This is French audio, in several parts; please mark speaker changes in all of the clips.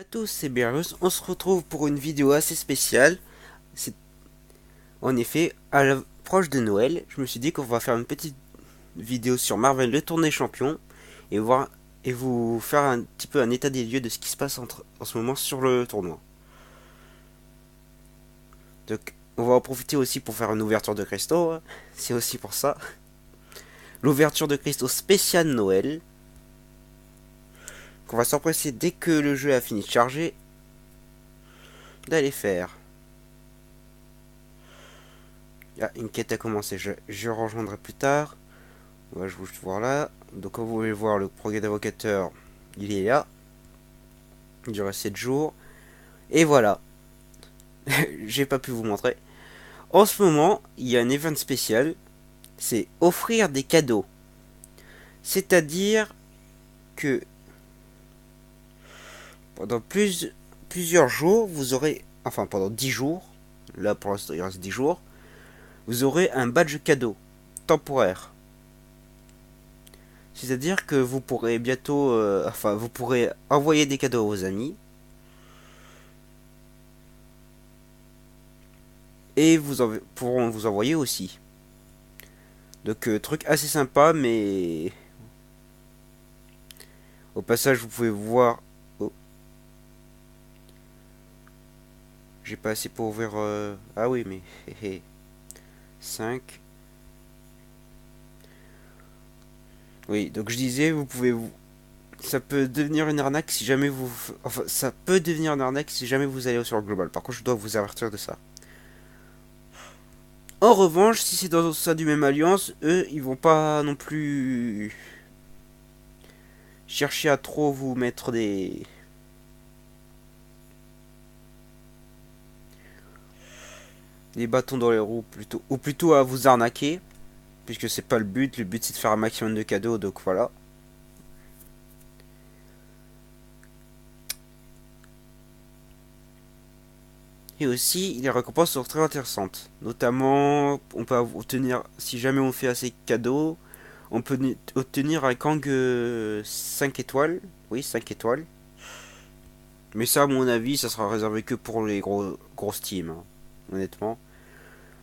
Speaker 1: À tous, c'est Berus. On se retrouve pour une vidéo assez spéciale. C'est en effet à l'approche de Noël. Je me suis dit qu'on va faire une petite vidéo sur Marvel le tournée champion et voir et vous faire un petit peu un état des lieux de ce qui se passe en ce moment sur le tournoi. Donc on va en profiter aussi pour faire une ouverture de cristaux, hein. C'est aussi pour ça. L'ouverture de cristaux spéciale Noël qu'on va s'empresser dès que le jeu a fini de charger d'aller faire. Ah, une quête a commencé, je rejoindrai plus tard. Ouais, je vous voir là. Donc comme vous pouvez voir, le progrès d'invocateur, il est là. Il dure 7 jours. Et voilà. J'ai pas pu vous montrer. En ce moment, il y a un event spécial. C'est offrir des cadeaux. C'est-à-dire que pendant plusieurs jours, vous aurez... Enfin, pendant 10 jours. Là, pour l'instant, il reste 10 jours. Vous aurez un badge cadeau. Temporaire. C'est-à-dire que vous pourrez bientôt... enfin, vous pourrez envoyer des cadeaux à vos amis. Et pourront vous envoyer aussi. Donc truc assez sympa, mais au passage vous pouvez voir. Oh, j'ai pas assez pour ouvrir. Ah oui, mais 5. Oui, donc je disais, vous pouvez ça peut devenir une arnaque si jamais vous. Enfin, ça peut devenir une arnaque si jamais vous allez sur le global. Par contre, je dois vous avertir de ça. En revanche, si c'est dans le sein du même alliance, eux, ils vont pas non plus chercher à trop vous mettre des bâtons dans les roues plutôt, ou plutôt à vous arnaquer, puisque c'est pas le but c'est de faire un maximum de cadeaux, donc voilà. Et aussi, les récompenses sont très intéressantes. Notamment, on peut obtenir, si jamais on fait assez de cadeaux, on peut obtenir un Kang 5 étoiles. Oui, 5 étoiles. Mais ça, à mon avis, ça sera réservé que pour les grosses teams, hein, honnêtement.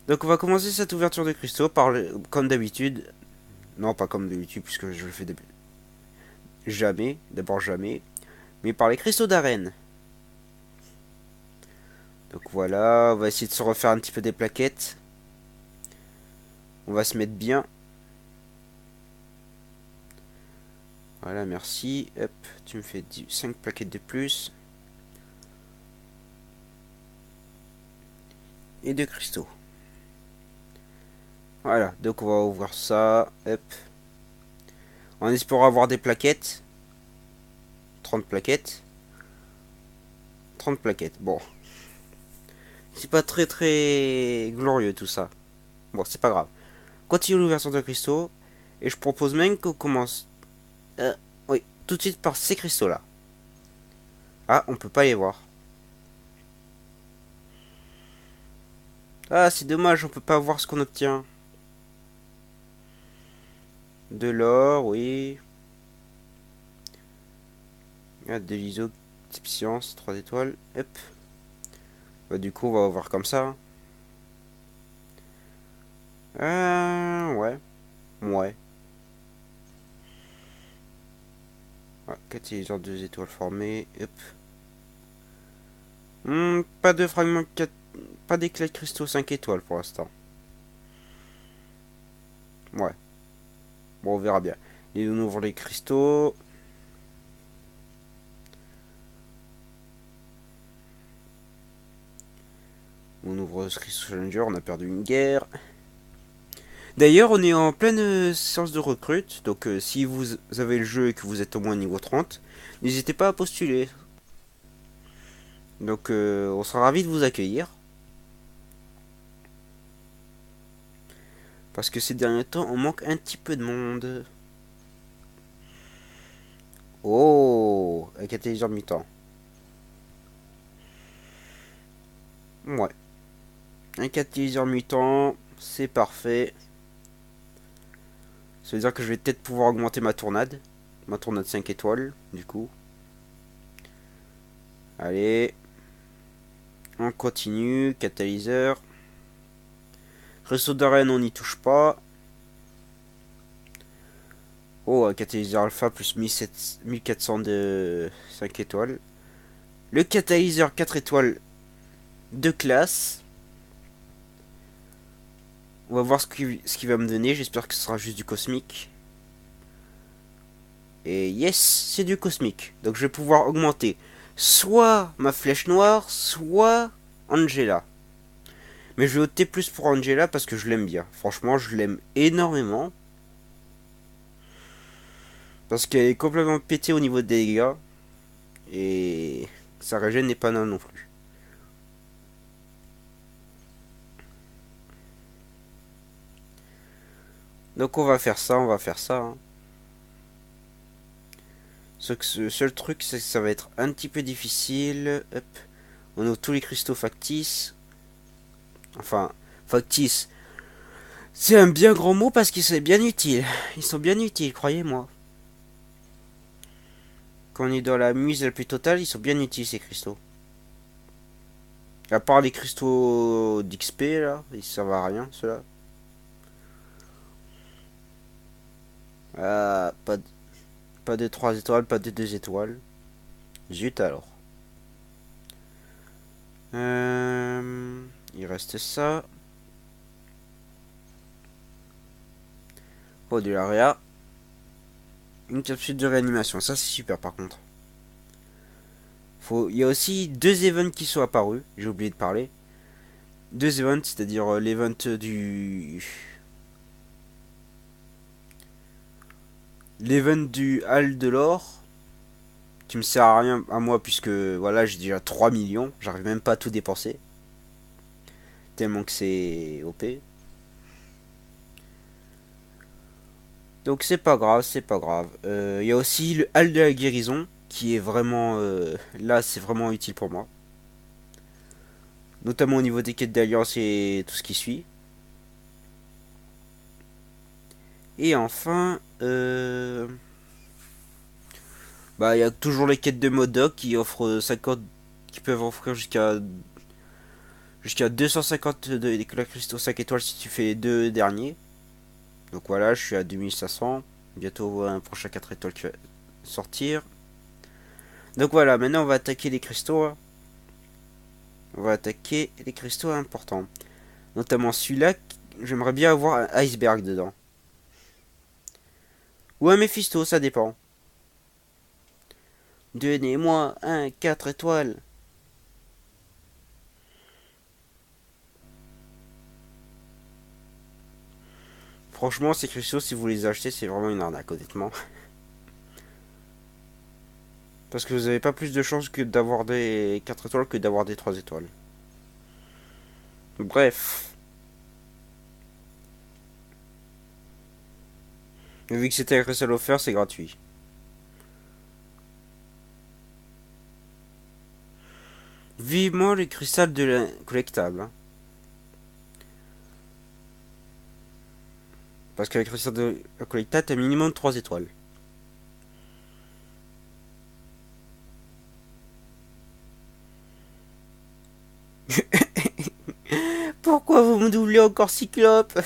Speaker 1: Donc on va commencer cette ouverture de cristaux comme d'habitude. Non, pas comme d'habitude, puisque je le fais jamais, d'abord jamais. Mais par les cristaux d'arène. Donc voilà, on va essayer de se refaire un petit peu des plaquettes. On va se mettre bien. Voilà, merci. Hop, tu me fais 5 plaquettes de plus. Et de cristaux. Voilà, donc on va ouvrir ça. Hop. En espérant avoir des plaquettes. 30 plaquettes. 30 plaquettes. Bon. C'est pas très très glorieux tout ça. Bon, c'est pas grave. Continue l'ouverture de cristaux. Et je propose même qu'on commence. Euh, oui, tout de suite par ces cristaux là. Ah, on peut pas les voir. Ah, c'est dommage, on peut pas voir ce qu'on obtient. De l'or, oui. Ah, de l'ISO, type science, 3 étoiles. Hop. Bah, du coup, on va voir comme ça. Ouais. Ouais. Ah, catalyseur 2 étoiles formées. Hop. Pas de fragments 4. Pas d'éclats de cristaux 5 étoiles pour l'instant. Ouais. Bon, on verra bien. Et on ouvre les cristaux. On ouvre ce cristaux Challenger. On a perdu une guerre. D'ailleurs, on est en pleine séance de recrute. Donc, si vous avez le jeu et que vous êtes au moins niveau 30, n'hésitez pas à postuler. Donc, on sera ravis de vous accueillir. Parce que ces derniers temps, on manque un petit peu de monde. Oh, un catalyseur mutant. Ouais. Un catalyseur mutant, c'est parfait. Ça veut dire que je vais peut-être pouvoir augmenter ma tournade. Ma tournade 5 étoiles, du coup. Allez. On continue. Catalyseur. Réseau d'arène, on n'y touche pas. Oh, un catalyseur alpha plus 1400 de 5 étoiles. Le catalyseur 4 étoiles de classe. On va voir ce qu'il va me donner. J'espère que ce sera juste du cosmique. Et yes, c'est du cosmique. Donc je vais pouvoir augmenter soit ma flèche noire, soit Angela. Mais je vais opter plus pour Angela parce que je l'aime bien. Franchement, je l'aime énormément. Parce qu'elle est complètement pétée au niveau des dégâts. Et sa régène n'est pas non plus. Donc on va faire ça, hein. Ce seul truc, c'est que ça va être un petit peu difficile. Hop. On a tous les cristaux factices. Enfin, factices. C'est un bien grand mot parce qu'ils sont bien utiles. Ils sont bien utiles, croyez-moi. Quand on est dans la muse la plus totale, ils sont bien utiles ces cristaux. À part les cristaux d'XP là, ils servent à rien ceux-là. Ah, pas de 3 étoiles, pas de 2 étoiles. Zut alors. Il reste ça. Oh, de l'area. Une capsule de réanimation, ça c'est super par contre. Il y a aussi deux events qui sont apparus, j'ai oublié de parler. Deux events, c'est-à-dire l'event du... L'event du Hall de l'Or, qui me sert à rien à moi puisque voilà j'ai déjà 3 millions, j'arrive même pas à tout dépenser. Tellement que c'est OP. Donc c'est pas grave, c'est pas grave. Il y a aussi le Hall de la guérison, qui est vraiment... là c'est vraiment utile pour moi. Notamment au niveau des quêtes d'alliance et tout ce qui suit. Et enfin... bah il y a toujours les quêtes de Modoc qui offrent 50... qui peuvent offrir jusqu'à 250 de cristaux 5 étoiles si tu fais les deux derniers. Donc voilà, je suis à 2500. Bientôt un prochain 4 étoiles qui va sortir. Donc voilà, maintenant on va attaquer les cristaux. Hein. On va attaquer les cristaux importants. Notamment celui-là, j'aimerais bien avoir un iceberg dedans. Ou un Mephisto, ça dépend. Donnez-moi un 4 étoiles. Franchement, ces cristaux, si vous les achetez, c'est vraiment une arnaque, honnêtement. Parce que vous n'avez pas plus de chances que d'avoir des 4 étoiles que d'avoir des 3 étoiles. Bref. Vu que c'était un cristal offert, c'est gratuit. Vivement le cristal de la collectable. Hein. Parce qu'avec le cristal de la collectable, t'as minimum 3 étoiles. Pourquoi vous me doublez encore Cyclope?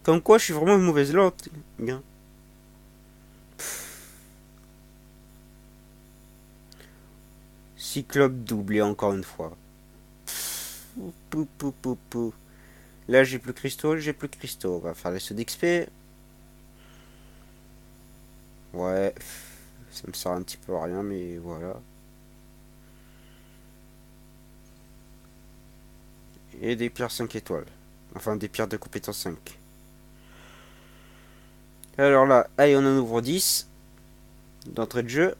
Speaker 1: Comme quoi, je suis vraiment une mauvaise langue. Bien. Cyclope doublé encore une fois. Pou, pou, pou, pou. Là, j'ai plus cristaux, j'ai plus cristaux. On va faire les sauts d'XP. Ouais. Ça me sert un petit peu à rien, mais voilà. Et des pierres 5 étoiles. Enfin, des pierres de compétence 5. Alors là, allez, on en ouvre 10. D'entrée de jeu.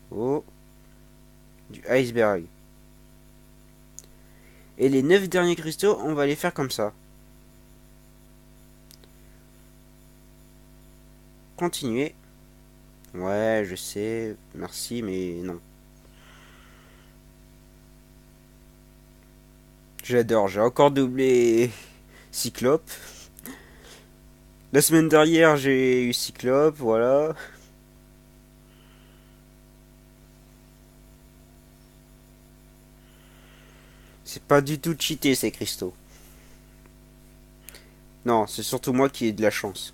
Speaker 1: Oh. Du iceberg. Et les 9 derniers cristaux, on va les faire comme ça. Continuer. Ouais, je sais. Merci, mais non. J'adore. J'ai encore doublé Cyclope. La semaine dernière, j'ai eu Cyclope, voilà. C'est pas du tout cheaté ces cristaux. Non, c'est surtout moi qui ai de la chance.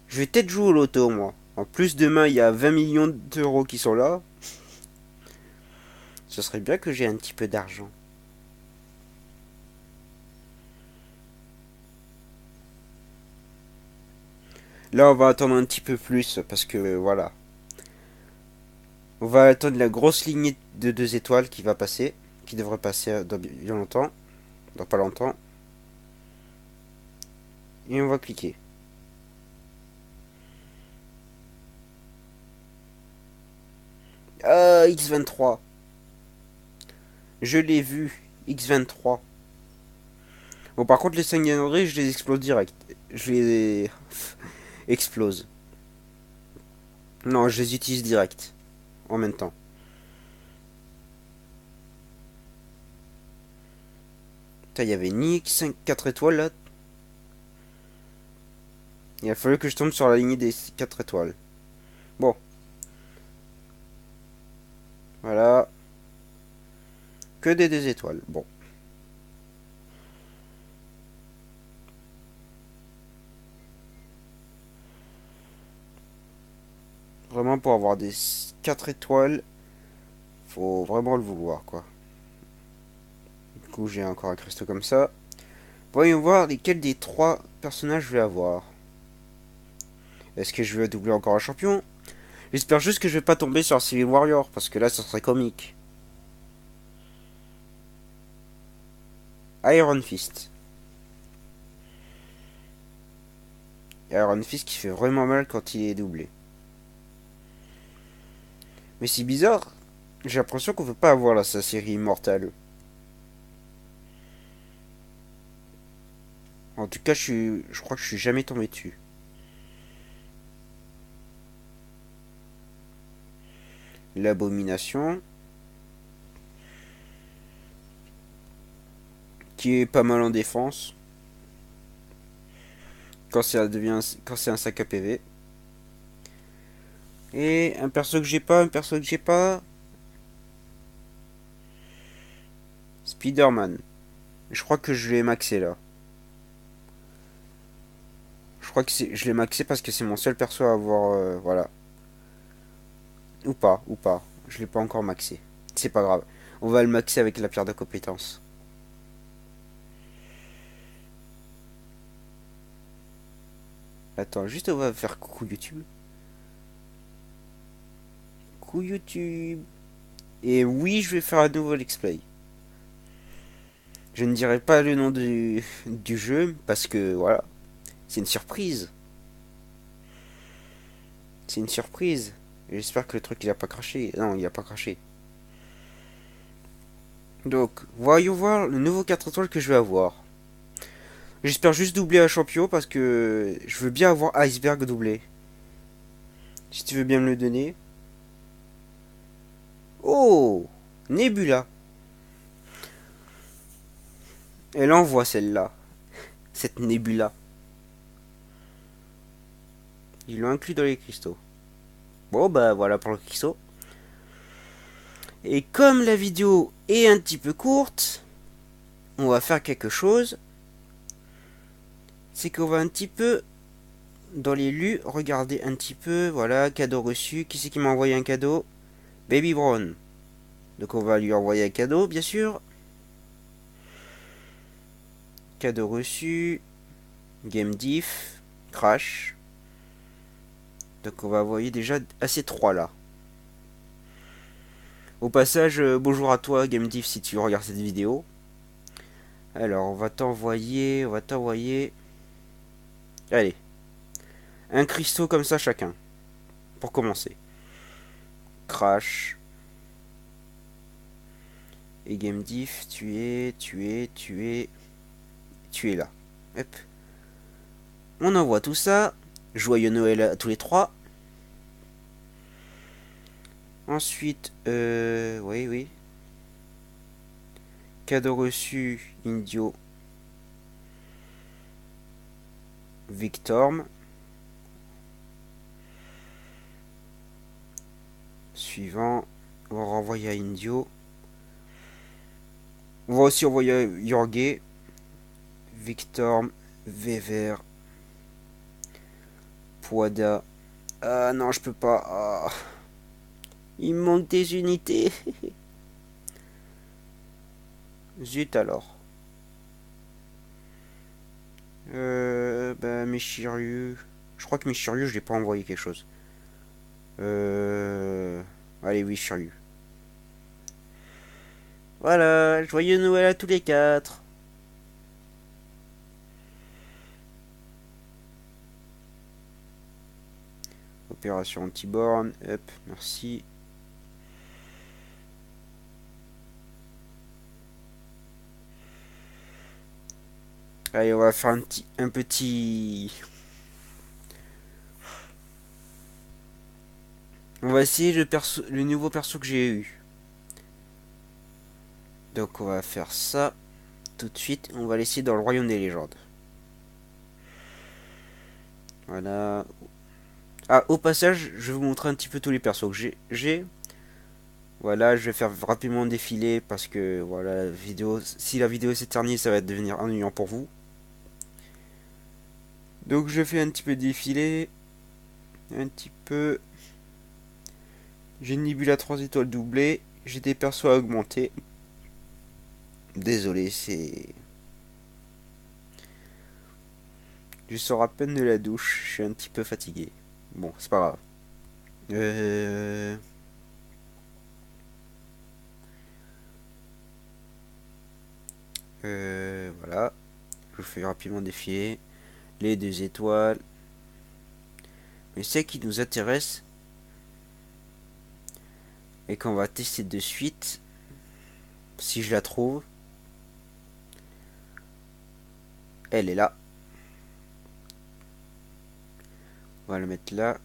Speaker 1: Je vais peut-être jouer au loto, moi. En plus, demain, il y a 20 millions d'euros qui sont là. Ce serait bien que j'ai un petit peu d'argent. Là, on va attendre un petit peu plus parce que voilà. On va attendre la grosse lignée de 2 étoiles qui va passer, qui devrait passer dans bien longtemps, dans pas longtemps. Et on va cliquer. Ah, X23. Je l'ai vu. X23. Bon, par contre, les 5 André, je les explose direct. Je les explose. Non, je les utilise direct. En même temps. Putain, il y avait ni 5, 4 étoiles là. Il a fallu que je tombe sur la lignée des 4 étoiles. Bon, voilà. Que des 2 étoiles. Bon. Vraiment, pour avoir des 4 étoiles, faut vraiment le vouloir, quoi. Du coup, j'ai encore un cristaux comme ça. Voyons voir lesquels des 3 personnages je vais avoir. Est-ce que je vais doubler encore un champion? J'espère juste que je vais pas tomber sur Civil Warrior, parce que là, ça serait comique. Iron Fist. Iron Fist qui fait vraiment mal quand il est doublé. Mais c'est bizarre, j'ai l'impression qu'on veut pas avoir là, sa série immortale. En tout cas, je crois que je suis jamais tombé dessus. L'abomination, qui est pas mal en défense. Quand c'est un sac à PV. Et un perso que j'ai pas, un perso que j'ai pas. Spider-Man. Je crois que je l'ai maxé là. Je crois que je l'ai maxé parce que c'est mon seul perso à avoir. Voilà. Ou pas, ou pas. Je l'ai pas encore maxé. C'est pas grave. On va le maxer avec la pierre de compétence. Attends, juste on va faire coucou YouTube. Coucou YouTube. Et oui, je vais faire un nouveau let's play. Je ne dirai pas le nom du jeu parce que voilà, c'est une surprise. C'est une surprise. J'espère que le truc il a pas craché. Non, il a pas craché. Donc, voyons voir le nouveau 4 étoiles que je vais avoir. J'espère juste doubler un champion parce que je veux bien avoir Iceberg doublé. Si tu veux bien me le donner. Oh, Nebula. Elle envoie celle-là. Cette Nebula. Ils l'ont inclus dans les cristaux. Bon, bah voilà pour le cristaux. Et comme la vidéo est un petit peu courte, on va faire quelque chose. C'est qu'on va un petit peu dans les lus regarder un petit peu. Voilà, cadeau reçu. Qui c'est qui m'a envoyé un cadeau? Baby Brown. Donc on va lui envoyer un cadeau, bien sûr. Cadeau reçu. Game diff. Crash. Donc on va envoyer déjà à ces trois là. Au passage, bonjour à toi Game diff si tu regardes cette vidéo. Alors on va t'envoyer. On va t'envoyer. Allez. Un cristaux comme ça chacun. Pour commencer. Crash. Et Game diff, tu es là. Hop. On envoie tout ça. Joyeux Noël à tous les trois. Ensuite, oui, oui. Cadeau reçu, Indio. Victorm. Suivant. On va renvoyer à Indio. On va aussi envoyer Yorge, Victor, Vever, Poada. Ah non, je peux pas. Ah, il me manque des unités. Zut alors. Bah, Michiryu. Je crois que Michiryu, je l'ai pas envoyé quelque chose. Euh... Allez, oui, Shiryu. Voilà, joyeux Noël à tous les quatre. Opération anti-borne, hop, merci. Allez, on va faire un petit... On va essayer le nouveau perso que j'ai eu. Donc on va faire ça tout de suite. On va l'essayer dans le royaume des légendes. Voilà. Ah, au passage, je vais vous montrer un petit peu tous les persos que j'ai. Voilà, je vais faire rapidement défiler parce que voilà, la vidéo, si la vidéo s'éternise, ça va devenir ennuyant pour vous. Donc je fais un petit peu défiler. Un petit peu. J'ai une Nibula 3 étoiles doublée. J'ai des persos à augmenter. Désolé, c'est... Je sors à peine de la douche. Je suis un petit peu fatigué. Bon, c'est pas grave. Euh... voilà. Je vous fais rapidement défiler. Les 2 étoiles. Mais ce qui nous intéresse et qu'on va tester de suite, si je la trouve, elle est là. On va le mettre là.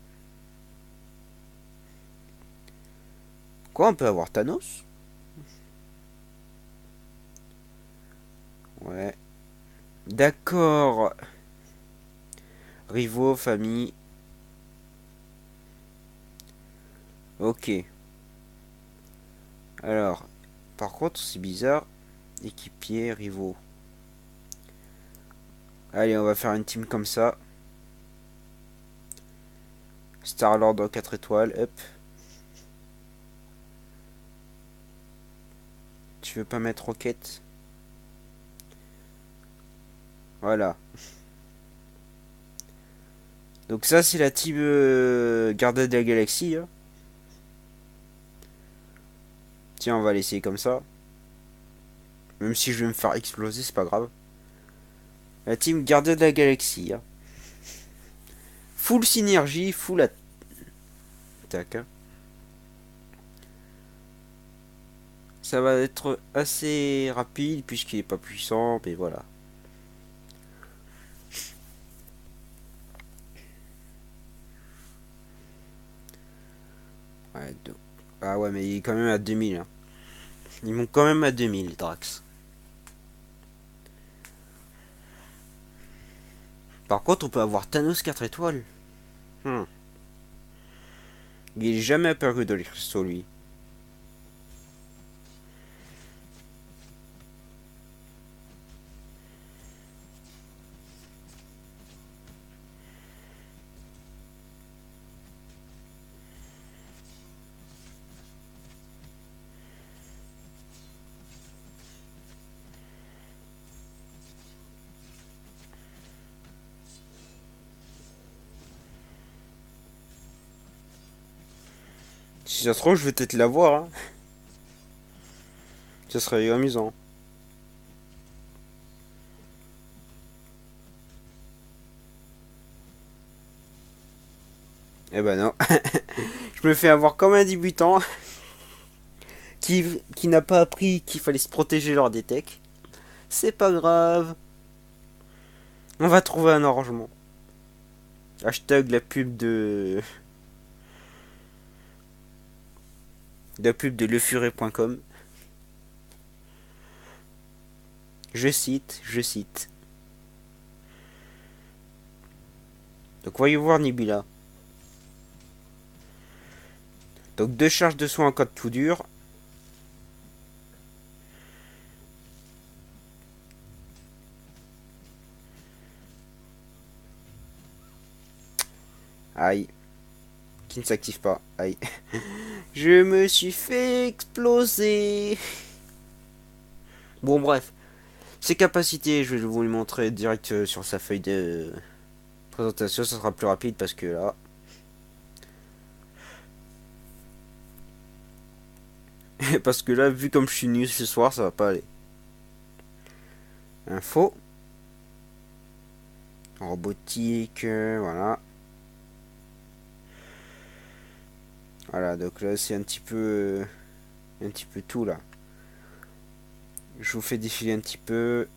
Speaker 1: Quoi, on peut avoir Thanos? Ouais. D'accord. Rivaux, famille. Ok. Alors, par contre, c'est bizarre. Équipier, rivaux. Allez, on va faire une team comme ça. Star-Lord en 4 étoiles, hop. Tu veux pas mettre Rocket? Voilà. Donc ça, c'est la team Gardien de la Galaxie. Hein. Tiens, on va l'essayer comme ça. Même si je vais me faire exploser, c'est pas grave. La team Gardien de la Galaxie. Hein. Full synergie, full attaque. Hein. Ça va être assez rapide puisqu'il est pas puissant, mais voilà. Ouais, ah ouais, mais il est quand même à 2000. Hein. Ils montent quand même à 2000, Drax. Par contre, on peut avoir Thanos 4 étoiles. Hmm. Il est jamais apparu dans les cristaux, lui. Si ça se trouve, je vais peut-être l'avoir. Hein. Ça serait amusant. Eh ben non. Je me fais avoir comme un débutant qui n'a pas appris qu'il fallait se protéger lors des techs. C'est pas grave. On va trouver un arrangement. Hashtag la pub de... La pub de lefuret.com. Je cite. Donc voyez voir Nibula. Donc 2 charges de soins en cas de coup dur. Aïe. Qui ne s'active pas. Aïe. Je me suis fait exploser. Bon, bref. Ses capacités, je vais vous les montrer direct sur sa feuille de présentation. Ça sera plus rapide parce que là... parce que là, vu comme je suis nul ce soir, ça va pas aller. Info. Robotique, voilà. Voilà, donc là, c'est un petit peu tout, là. Je vous fais défiler un petit peu.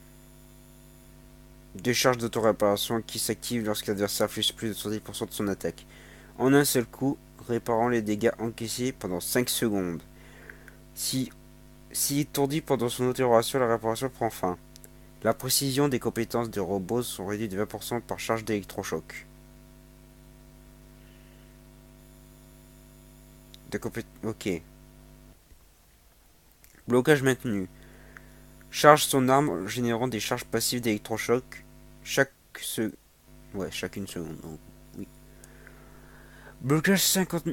Speaker 1: Décharge d'auto-réparation qui s'active lorsque l'adversaire affiche plus de 70% de son attaque. En un seul coup, réparant les dégâts encaissés pendant 5 secondes. Si étourdi pendant son auto-réparation, la réparation prend fin. La précision des compétences des robots sont réduites de 20% par charge d'électrochoc. Ok. Blocage maintenu. Charge son arme en générant des charges passives d'électrochoc chaque se... Ouais, chaque une seconde. Donc, oui. Blocage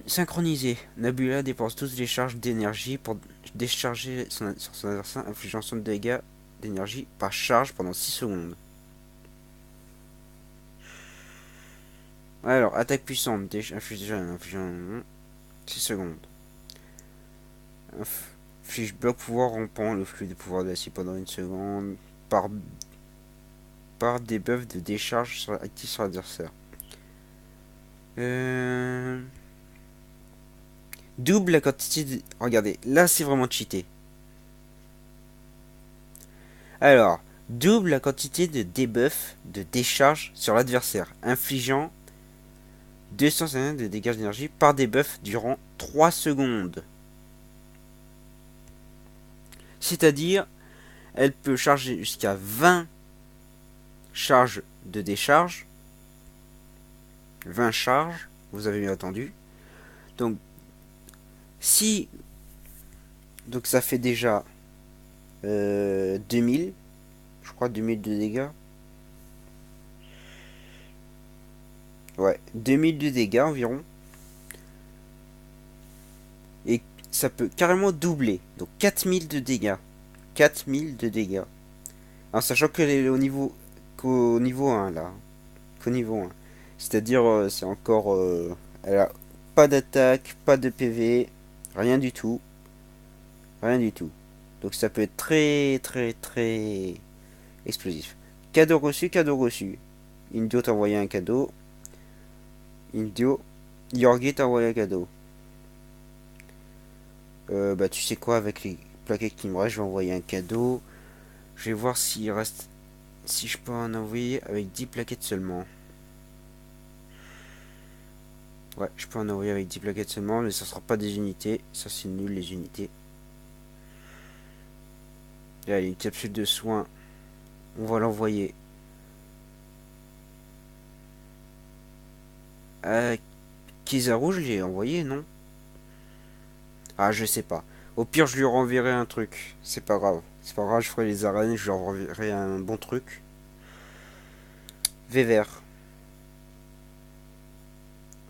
Speaker 1: synchronisé. Nebula dépense toutes les charges d'énergie pour décharger sur son adversaire, infligeant son dégâts d'énergie par charge pendant 6 secondes. Alors, attaque puissante, infligeant 6 secondes. Inflige bloc pouvoir rompant le flux de pouvoir d'acier pendant 1 seconde par des buffs de décharge actifs sur l'adversaire. Double la quantité de... Regardez, là c'est vraiment cheaté. Alors, double la quantité de debuff de décharge sur l'adversaire, infligeant 250 de dégâts d'énergie par debuff durant 3 secondes. C'est-à-dire, elle peut charger jusqu'à 20 charges de décharge. 20 charges, vous avez bien entendu. Donc, si... Donc ça fait déjà 2000, je crois 2000 de dégâts. Ouais, 2000 de dégâts environ. Et ça peut carrément doubler. Donc 4000 de dégâts. 4000 de dégâts. En sachant qu'elle est qu'au niveau 1 là. Qu'au niveau 1. C'est-à-dire c'est encore... elle a pas d'attaque, pas de PV, rien du tout. Rien du tout. Donc ça peut être très très très explosif. Cadeau reçu, cadeau reçu. Indio t'a envoyé un cadeau. Indio, Yorgi t'a envoyé un cadeau. Bah tu sais quoi, avec les plaquettes qui me restent, je vais envoyer un cadeau. Je vais voir s'il reste... Si je peux en envoyer avec 10 plaquettes seulement. Ouais, je peux en envoyer avec 10 plaquettes seulement, mais ça sera pas des unités. Ça c'est nul les unités. Là, une capsule de soins. On va l'envoyer. Kizaru, je l'ai envoyé, non? Ah, je sais pas. Au pire, je lui renverrai un truc. C'est pas grave. C'est pas grave, je ferai les arènes, je lui renverrai un bon truc. Vévert.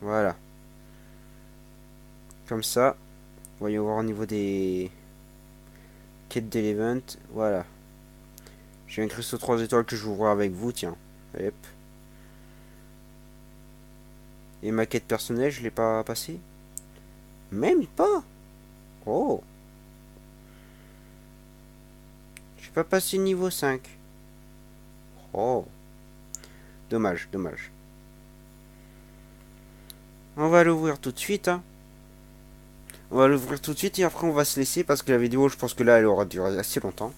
Speaker 1: Voilà. Comme ça. Voyons voir au niveau des quêtes de l'event. Voilà. J'ai un cristaux 3 étoiles que je vous vois avec vous, tiens. Hop. Et ma quête personnelle, je l'ai pas passée? Même pas. Oh. J'ai pas passé niveau 5. Oh. Dommage, dommage. On va l'ouvrir tout de suite, hein. On va l'ouvrir tout de suite et après on va se laisser parce que la vidéo, je pense que là, elle aura duré assez longtemps.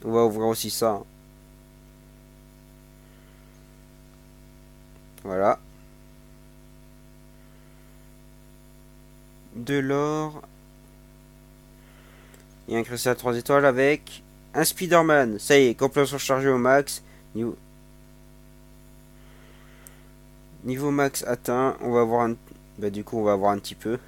Speaker 1: On va ouvrir aussi ça, hein. Voilà. De l'or. Et un cristal à 3 étoiles avec un Spider-Man. Ça y est, complétion chargée au max. Niveau max atteint. On va avoir un... Bah du coup, on va avoir un petit peu.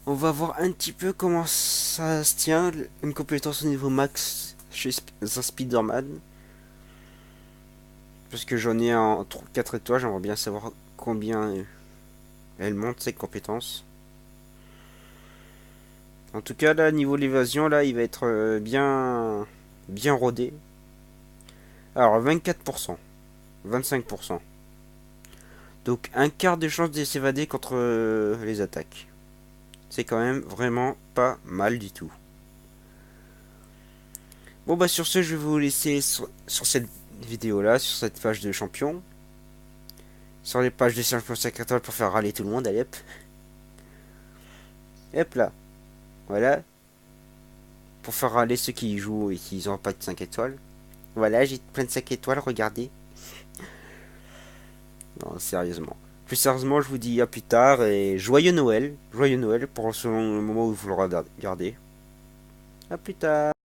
Speaker 1: On va voir un petit peu comment ça se tient. Une compétence au niveau max chez un Spider-Man. Parce que j'en ai en 4 étoiles, j'aimerais bien savoir combien elle monte ses compétences. En tout cas, là, niveau de l'évasion, là, il va être bien rodé. Alors, 24%, 25%. Donc, un quart de chance de s'évader contre les attaques. C'est quand même vraiment pas mal du tout. Bon, bah, sur ce, je vais vous laisser sur cette vidéo-là, sur cette page de champion. Sur les pages de champion 5 étoiles pour faire râler tout le monde, allez hop. Hop là. Voilà. Pour faire râler ceux qui y jouent et qui n'ont pas de 5 étoiles. Voilà, j'ai plein de 5 étoiles, regardez. Non, sérieusement. Plus sérieusement, je vous dis à plus tard et joyeux Noël. Joyeux Noël pour le moment où vous le regardez. À plus tard.